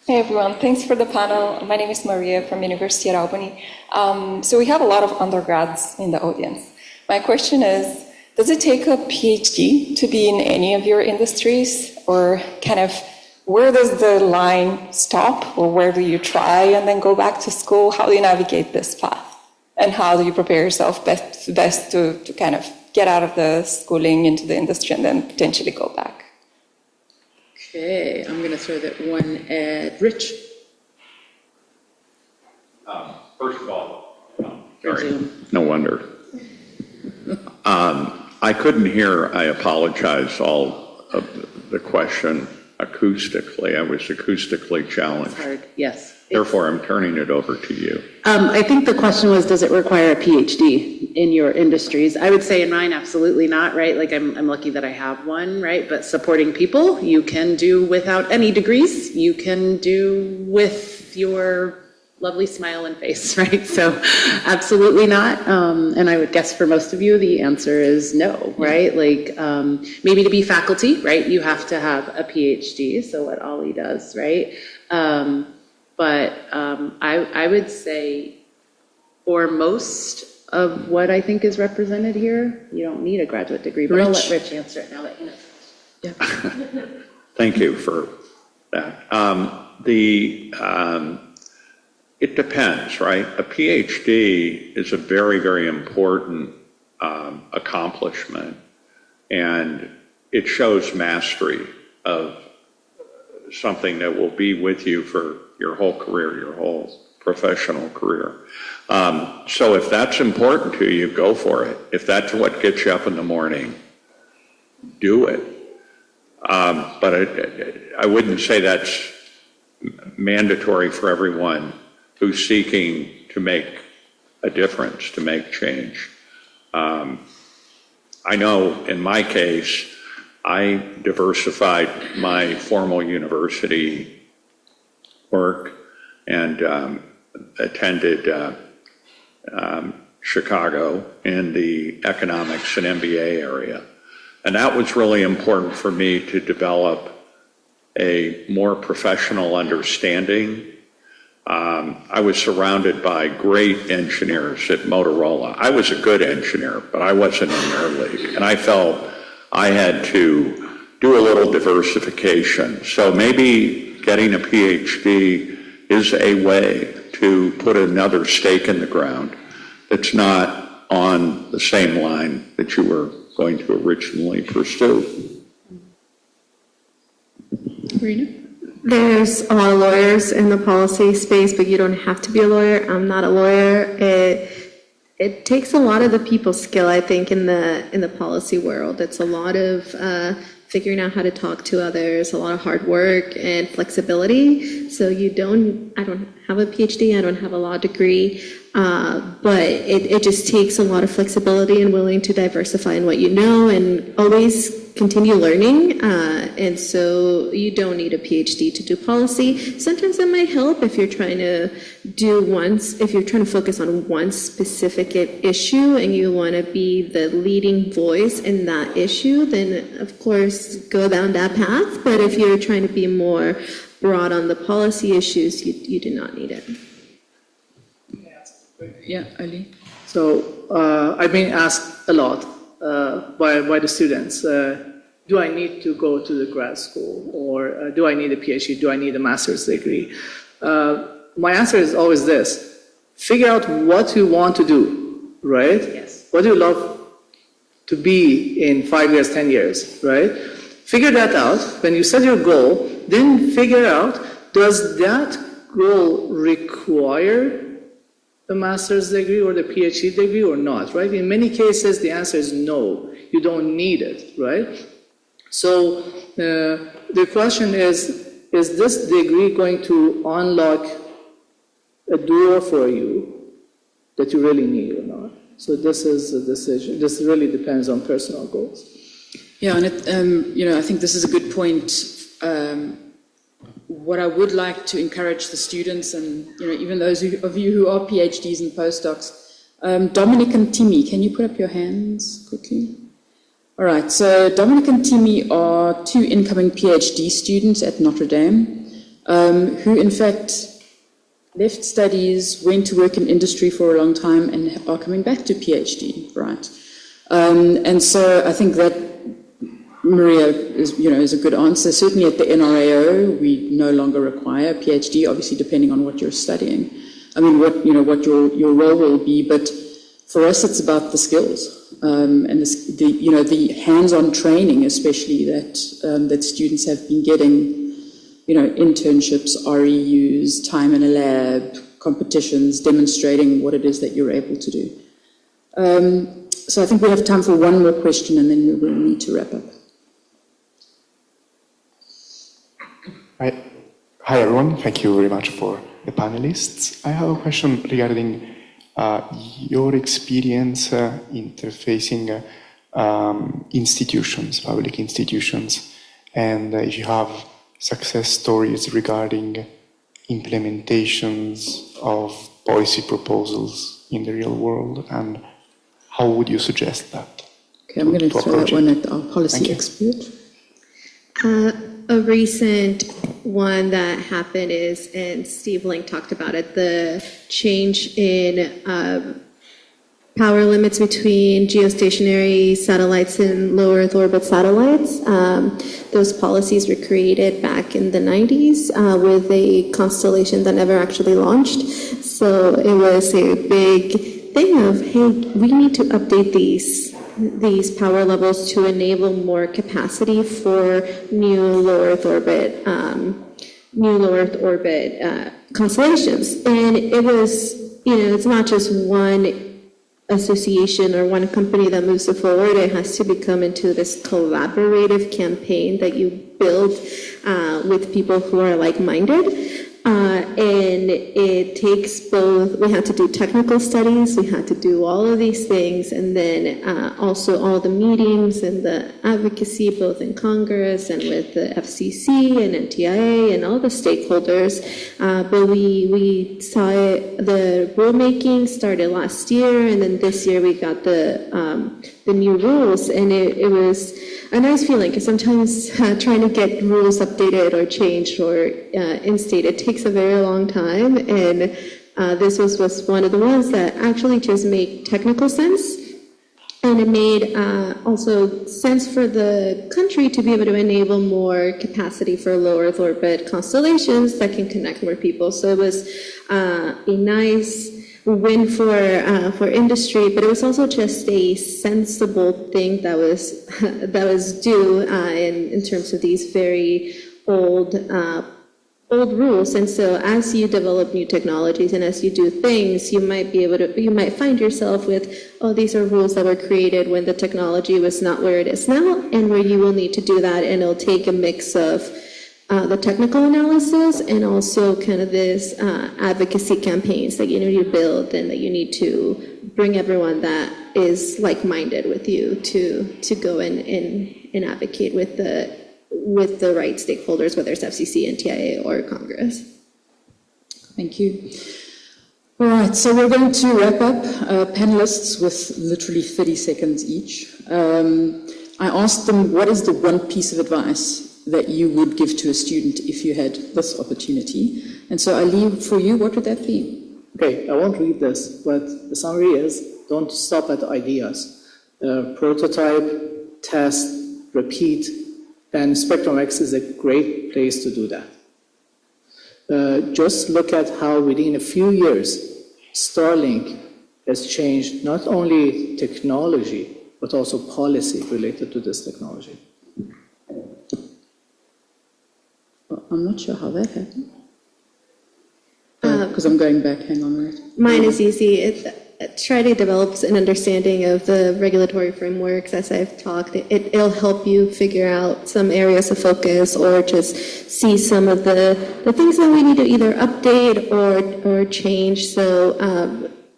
Hey everyone, thanks for the panel. My name is Maria from University of Albany. So we have a lot of undergrads in the audience. My question is, does it take a PhD to be in any of your industries, or kind of where does the line stop, or where do you try and then go back to school? How do you navigate this path? And how do you prepare yourself best to kind of get out of the schooling into the industry and then potentially go back? Okay, I'm going to throw that one at Rich. First of all, sorry, no wonder. I couldn't hear, I apologize, all of the question acoustically. I was acoustically challenged. Hard. Yes. Therefore, I'm turning it over to you. I think the question was, does it require a PhD in your industries? I would say in mine, absolutely not, right? Like I'm lucky that I have one, right? But supporting people, you can do without any degrees. You can do with your lovely smile and face, right? So absolutely not. And I would guess for most of you, the answer is no, right? Like maybe to be faculty, right? You have to have a PhD. So what Ali does, right? But I would say for most of what I think is represented here, you don't need a graduate degree, but I'll let Rich answer it now that you know. Yeah. Thank you for that. It depends, right? A PhD is a very, very important accomplishment, and it shows mastery of something that will be with you for your whole career, your whole professional career. So if that's important to you, go for it. If that's what gets you up in the morning, do it. But I wouldn't say that's mandatory for everyone who's seeking to make a difference, to make change. I know in my case, I diversified my formal university work and attended Chicago in the economics and MBA area. And that was really important for me to develop a more professional understanding. I was surrounded by great engineers at Motorola. I was a good engineer, but I wasn't in their league. And I felt I had to do a little diversification. So maybe getting a PhD is a way to put another stake in the ground that's not on the same line that you were going to originally pursue. Karina? There's a lot of lawyers in the policy space, but you don't have to be a lawyer. I'm not a lawyer. It takes a lot of the people skill, I think, in the policy world. It's a lot of figuring out how to talk to others, a lot of hard work and flexibility. So I don't have a PhD, I don't have a law degree, but it just takes a lot of flexibility and willing to diversify in what you know and always continue learning. And so you don't need a PhD to do policy. Sometimes that might help if you're trying to focus on one specific issue and you want to be the leading voice in that issue, then of course go down that path. But if you're trying to be more broad on the policy issues, you do not need it. Yeah, Ali. So I've been asked a lot by the students, do I need to go to the grad school, or do I need a PhD, do I need a master's degree? My answer is always this: figure out what you want to do, right? Yes. What do you love to be in 5 years, 10 years, right? Figure that out. When you set your goal, then figure out, does that goal require the master's degree or the PhD degree or not, right? In many cases, the answer is no. You don't need it, right? So the question is this degree going to unlock a door for you that you really need or not. So this is a decision. This really depends on personal goals. Yeah, and I think this is a good point. What I would like to encourage the students and, even those of you who are PhDs and postdocs, Dominic and Timmy, can you put up your hands quickly? All right, so Dominic and Timmy are 2 incoming PhD students at Notre Dame who, in fact, left studies, went to work in industry for a long time, and are coming back to PhD, right? And so I think that Meara is a good answer. Certainly at the NRAO, we no longer require a PhD, obviously depending on what you're studying. I mean, what your role will be, but for us, it's about the skills and the hands-on training, especially that students have been getting. Internships, REUs, time in a lab, competitions, demonstrating what it is that you're able to do. So I think we have time for one more question, and then we will need to wrap up. Hi everyone, thank you very much for the panelists. I have a question regarding your experience interfacing institutions, public institutions, and if you have success stories regarding implementations of policy proposals in the real world, and how would you suggest that? Okay, I'm going to throw that one at our policy expert. A recent one that happened is, and Steve Link talked about it, the change in power limits between geostationary satellites and low Earth orbit satellites. Those policies were created back in the 90s with a constellation that never actually launched. So it was a big thing of, hey, we need to update these power levels to enable more capacity for new low Earth orbit constellations. And it was, it's not just one association or one company that moves it forward. It has to become into this collaborative campaign that you build with people who are like-minded. And it takes both, we had to do technical studies, we had to do all of these things, and then also all the meetings and the advocacy, both in Congress and with the FCC and NTIA and all the stakeholders. But we saw it, the rulemaking started last year, and then this year we got the new rules, and it was a nice feeling, because sometimes trying to get rules updated or changed or instated takes a very long time, and this was one of the ones that actually just made technical sense, and it made also sense for the country to be able to enable more capacity for low Earth orbit constellations that can connect more people. So it was a nice win for industry, but it was also just a sensible thing that was due in terms of these very old rules. And so as you develop new technologies and as you do things, you might find yourself with, oh, these are rules that were created when the technology was not where it is now, and where you will need to do that, and it'll take a mix of the technical analysis and also kind of this advocacy campaigns that you need to build, and that you need to bring everyone that is like-minded with you to go and advocate with the right stakeholders, whether it's FCC, NTIA, or Congress. Thank you. All right, so we're going to wrap up. Panelists with literally 30 seconds each. I asked them, what is the one piece of advice that you would give to a student if you had this opportunity? And so Ali, for you, what would that be? Okay, I won't read this, but the summary is, don't stop at ideas. Prototype, test, repeat, and SpectrumX is a great place to do that. Just look at how within a few years, Starlink has changed not only technology, but also policy related to this technology. I'm not sure how that happened. Because I'm going back, hang on a minute. Mine is easy. try to develop an understanding of the regulatory frameworks as I've talked. It'll help you figure out some areas of focus or just see some of the things that we need to either update or change. So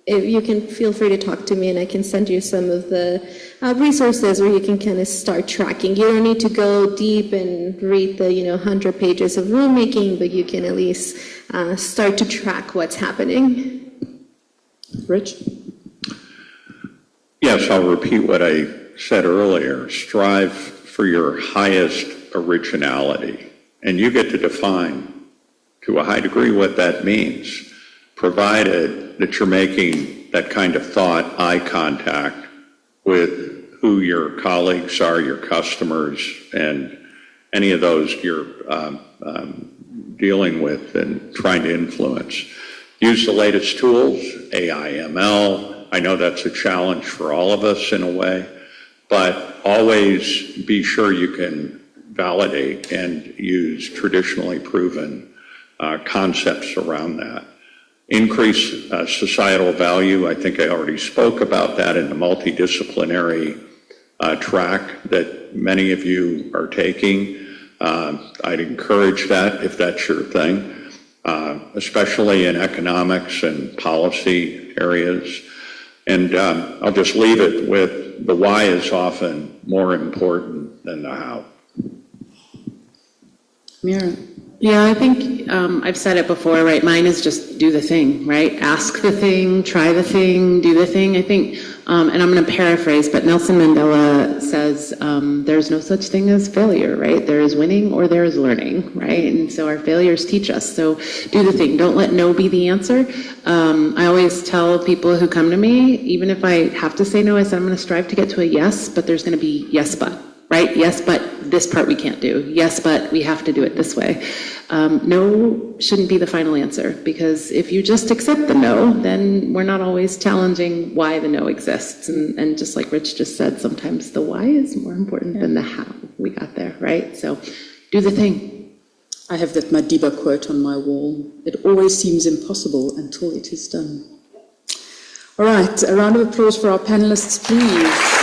if you can feel free to talk to me, and I can send you some of the resources where you can kind of start tracking. You don't need to go deep and read the 100 pages of rulemaking, but you can at least start to track what's happening. Rich? Yes, I'll repeat what I said earlier. Strive for your highest originality. And you get to define to a high degree what that means, provided that you're making that kind of thought eye contact with who your colleagues are, your customers, and any of those you're dealing with and trying to influence. Use the latest tools, AI, ML. I know that's a challenge for all of us in a way, but always be sure you can validate and use traditionally proven concepts around that. Increase societal value. I think I already spoke about that in the multidisciplinary track that many of you are taking. I'd encourage that if that's your thing. Especially in economics and policy areas. And I'll just leave it with the why is often more important than the how. Meara? Yeah, I think I've said it before, right? Mine is just do the thing, right? Ask the thing, try the thing, do the thing. I think, and I'm going to paraphrase, but Nelson Mandela says there's no such thing as failure, right? There is winning or there is learning, right? And so our failures teach us. So do the thing. Don't let no be the answer. I always tell people who come to me, even if I have to say no, I said I'm going to strive to get to a yes, but there's going to be yes, but. Right? Yes, but this part we can't do. Yes, but we have to do it this way. No shouldn't be the final answer, because if you just accept the no, then we're not always challenging why the no exists. And just like Rich just said, sometimes the why is more important than the how we got there, right? So do the thing. I have that Madiba quote on my wall. It always seems impossible until it is done. All right, a round of applause for our panelists, please.